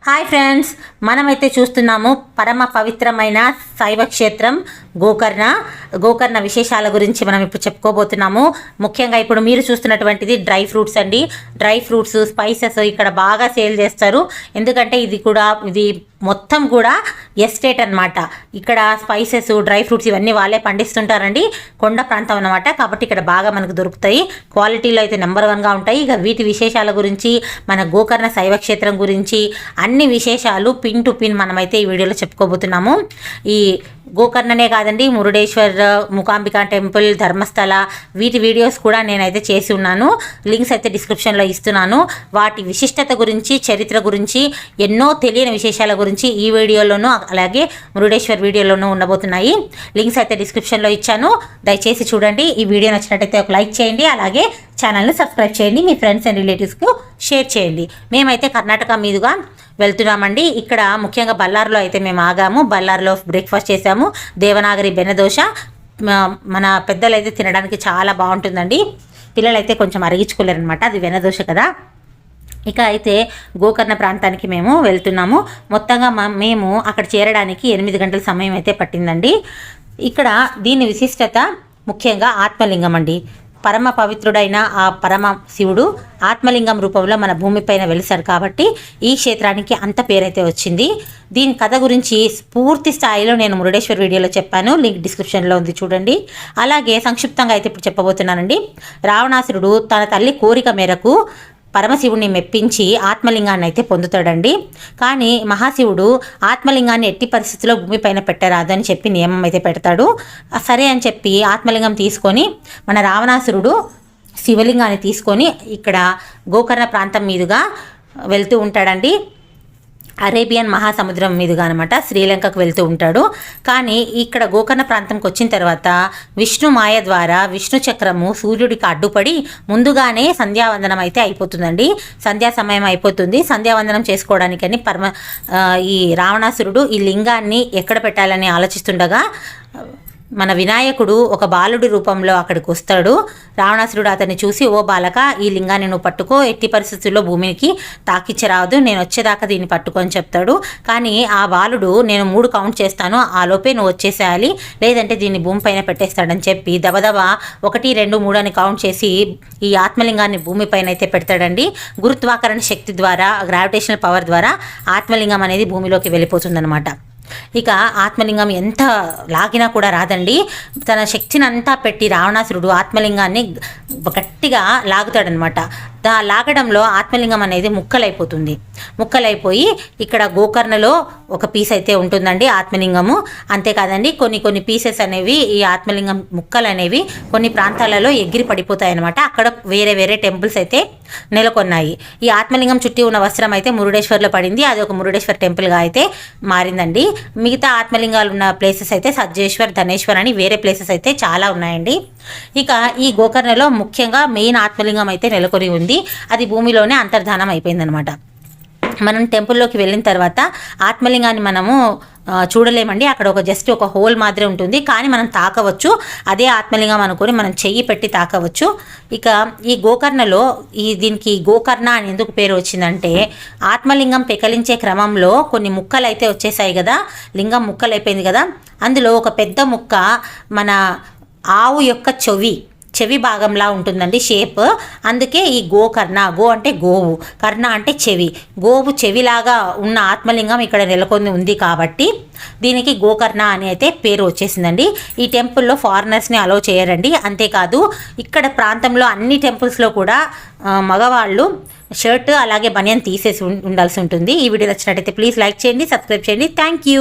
Hi friends, మనమైతే చూస్తున్నాము పరమ పవిత్రమైన శైవ క్షేత్రం గోకర్ణ విశేషాల గురించి మనం ఇప్పుడు చెప్పుకోబోతున్నాము. ముఖ్యంగా ఇప్పుడు మీరు చూస్తున్నటువంటిది డ్రై ఫ్రూట్స్ అండి. డ్రై ఫ్రూట్స్, స్పైసెస్ ఇక్కడ బాగా సేల్ చేస్తారు. ఎందుకంటే ఇది మొత్తం కూడా ఎస్టేట్ అనమాట. ఇక్కడ స్పైసెస్, డ్రై ఫ్రూట్స్ ఇవన్నీ వాళ్ళే పండిస్తుంటారండి. కొండ ప్రాంతం అనమాట, కాబట్టి ఇక్కడ బాగా మనకు దొరుకుతాయి. క్వాలిటీలో అయితే నెంబర్ 1గా ఉంటాయి. ఇక వీటి విశేషాల గురించి, మన గోకర్ణ శైవ క్షేత్రం గురించి అన్ని విశేషాలు పిన్ టు పిన్ మనమైతే ఈ వీడియోలో చెప్పుకోబోతున్నాము. ఈ గోకర్ణనే కాదండి, మురుడేశ్వర్, మూకాంబికా టెంపుల్, ధర్మస్థల వీటి వీడియోస్ కూడా నేనైతే చేసి ఉన్నాను. లింక్స్ అయితే డిస్క్రిప్షన్లో ఇస్తున్నాను. వాటి విశిష్టత గురించి, చరిత్ర గురించి, ఎన్నో తెలియని విశేషాల గురించి ఈ వీడియోలోనూ అలాగే మురుడేశ్వర్ వీడియోలోనూ ఉండబోతున్నాయి. లింక్స్ అయితే డిస్క్రిప్షన్లో ఇచ్చాను, దయచేసి చూడండి. ఈ వీడియో నచ్చినట్టయితే ఒక లైక్ చేయండి, అలాగే ఛానల్ని సబ్స్క్రైబ్ చేయండి, మీ ఫ్రెండ్స్ అండ్ రిలేటివ్స్కు షేర్ చేయండి. మేమైతే కర్ణాటక మీదుగా వెళ్తున్నామండి. ఇక్కడ ముఖ్యంగా బళ్ళారిలో అయితే మేము ఆగాము. బళ్ళారిలో బ్రేక్ఫాస్ట్ చేసాము. దేవనాగరి బెన్నదోశ మన పెద్దలు అయితే తినడానికి చాలా బాగుంటుందండి. పిల్లలైతే కొంచెం అరిగించుకోలేరనమాట, అది వెన్నదోశ కదా. ఇక అయితే గోకర్ణ ప్రాంతానికి మేము వెళ్తున్నాము. మొత్తంగా మేము అక్కడ చేరడానికి 8 గంటల సమయం అయితే పట్టిందండి. ఇక్కడ దీని విశిష్టత ముఖ్యంగా ఆత్మలింగం అండి. పరమ పవిత్రుడైన ఆ పరమ శివుడు ఆత్మలింగం రూపంలో మన భూమిపైన వెలిసాడు కాబట్టి ఈ క్షేత్రానికి అంత పేరైతే వచ్చింది. దీని కథ గురించి పూర్తి స్థాయిలో నేను మురుడేశ్వర్ వీడియోలో చెప్పాను, లింక్ డిస్క్రిప్షన్లో ఉంది చూడండి. అలాగే సంక్షిప్తంగా అయితే ఇప్పుడు చెప్పబోతున్నానండి. రావణాసురుడు తన తల్లి కోరిక మేరకు పరమశివుడిని మెప్పించి ఆత్మలింగాన్ని అయితే పొందుతాడండి. కానీ మహాశివుడు ఆత్మలింగాన్ని ఎట్టి పరిస్థితుల్లో భూమిపైన పెట్టరాదు అని చెప్పి నియమం అయితే పెడతాడు. సరే అని చెప్పి ఆత్మలింగం తీసుకొని మన రావణాసురుడు శివలింగాన్ని తీసుకొని ఇక్కడ గోకర్ణ ప్రాంతం మీదుగా వెళ్తూ ఉంటాడండి. అరేబియన్ మహాసముద్రం మీదుగా అనమాట శ్రీలంకకు వెళ్తూ ఉంటాడు. కానీ ఇక్కడ గోకర్ణ ప్రాంతంకి వచ్చిన తర్వాత విష్ణు మాయ ద్వారా విష్ణు చక్రము సూర్యుడికి అడ్డుపడి ముందుగానే సంధ్యావందనం అయితే అయిపోతుందండి. సంధ్యా సమయం అయిపోతుంది. సంధ్యావందనం చేసుకోవడానికని ఈ రావణాసురుడు ఈ లింగాన్ని ఎక్కడ పెట్టాలని ఆలోచిస్తుండగా మన వినాయకుడు ఒక బాలుడి రూపంలో అక్కడికి వస్తాడు. రావణాసురుడు అతన్ని చూసి, ఓ బాలక, ఈ లింగాన్ని నువ్వు పట్టుకో, ఎట్టి పరిస్థితుల్లో భూమికి తాకిచ్చరాదు, నేను వచ్చేదాకా దీన్ని పట్టుకో అని చెప్తాడు. కానీ ఆ బాలుడు, నేను 3 కౌంట్ చేస్తాను, ఆ లోపే నువ్వు వచ్చేసేయాలి, లేదంటే దీన్ని భూమిపైన పెట్టేస్తాడని చెప్పి దబదబా 1, 2, 3 అని కౌంట్ చేసి ఈ ఆత్మలింగాన్ని భూమిపైన అయితే పెడతాడండి. గురుత్వాకర్షణ శక్తి ద్వారా, గ్రావిటేషనల్ పవర్ ద్వారా ఆత్మలింగం అనేది భూమిలోకి వెళ్ళిపోతుందన్నమాట. ఇక ఆత్మలింగం ఎంత లాగినా కూడా రాదండి. తన శక్తిని అంతా పెట్టి రావణాసురుడు ఆత్మలింగాన్ని గట్టిగా లాగుతాడనమాట. లాగడంలో ఆత్మలింగం అనేది ముక్కలైపోయి ఇక్కడ గోకర్ణలో ఒక పీస్ అయితే ఉంటుందండి ఆత్మలింగము. అంతేకాదండి, కొన్ని పీసెస్ అనేవి, ఈ ఆత్మలింగం ముక్కలు అనేవి కొన్ని ప్రాంతాలలో ఎగిరి పడిపోతాయి అనమాట. అక్కడ వేరే టెంపుల్స్ అయితే నెలకొన్నాయి. ఈ ఆత్మలింగం చుట్టి ఉన్న వస్త్రం అయితే మురుడేశ్వర్లో పడింది. అది ఒక మురుడేశ్వర్ టెంపుల్గా అయితే మారిందండి. మిగతా ఆత్మలింగాలు ఉన్న ప్లేసెస్ అయితే సజ్జేశ్వర్, ధనేశ్వర్ అని వేరే ప్లేసెస్ అయితే చాలా ఉన్నాయండి. ఇక ఈ గోకర్ణలో ముఖ్యంగా మెయిన్ ఆత్మలింగం అయితే నెలకొని ఉంది. అది భూమిలోనే అంతర్ధానం అయిపోయిందనమాట. మనం టెంపుల్లోకి వెళ్ళిన తర్వాత ఆత్మలింగాన్ని మనము చూడలేమండి. అక్కడ జస్ట్ ఒక హోల్ మాదిరి ఉంటుంది, కానీ మనం తాకవచ్చు. అదే ఆత్మలింగం అనుకొని మనం చెయ్యి పెట్టి తాకవచ్చు. ఇక ఈ గోకర్ణలో దీనికి గోకర్ణ అని ఎందుకు పేరు వచ్చిందంటే, ఆత్మలింగం పెకలించే క్రమంలో కొన్ని ముక్కలు అయితే వచ్చేసాయి కదా, లింగం ముక్కలు అయిపోయింది కదా, అందులో ఒక పెద్ద ముక్క మన ఆవు యొక్క చెవి భాగంలా ఉంటుందండి షేప్. అందుకే ఈ గోకర్ణ, గో అంటే గోవు, కర్ణ అంటే చెవి, గోవు చెవిలాగా ఉన్న ఆత్మలింగం ఇక్కడ నెలకొని ఉంది కాబట్టి దీనికి గోకర్ణ అని అయితే పేరు వచ్చేసిందండి. ఈ టెంపుల్లో ఫారినర్స్ని అలౌ చేయరండి. అంతేకాదు ఇక్కడ ప్రాంతంలో అన్ని టెంపుల్స్లో కూడా మగవాళ్ళు షర్ట్ అలాగే బనియన్ తీసేసి ఉండాల్సి ఉంటుంది. ఈ వీడియో నచ్చినట్టయితే ప్లీజ్ లైక్ చేయండి, సబ్స్క్రైబ్ చేయండి. Thank you.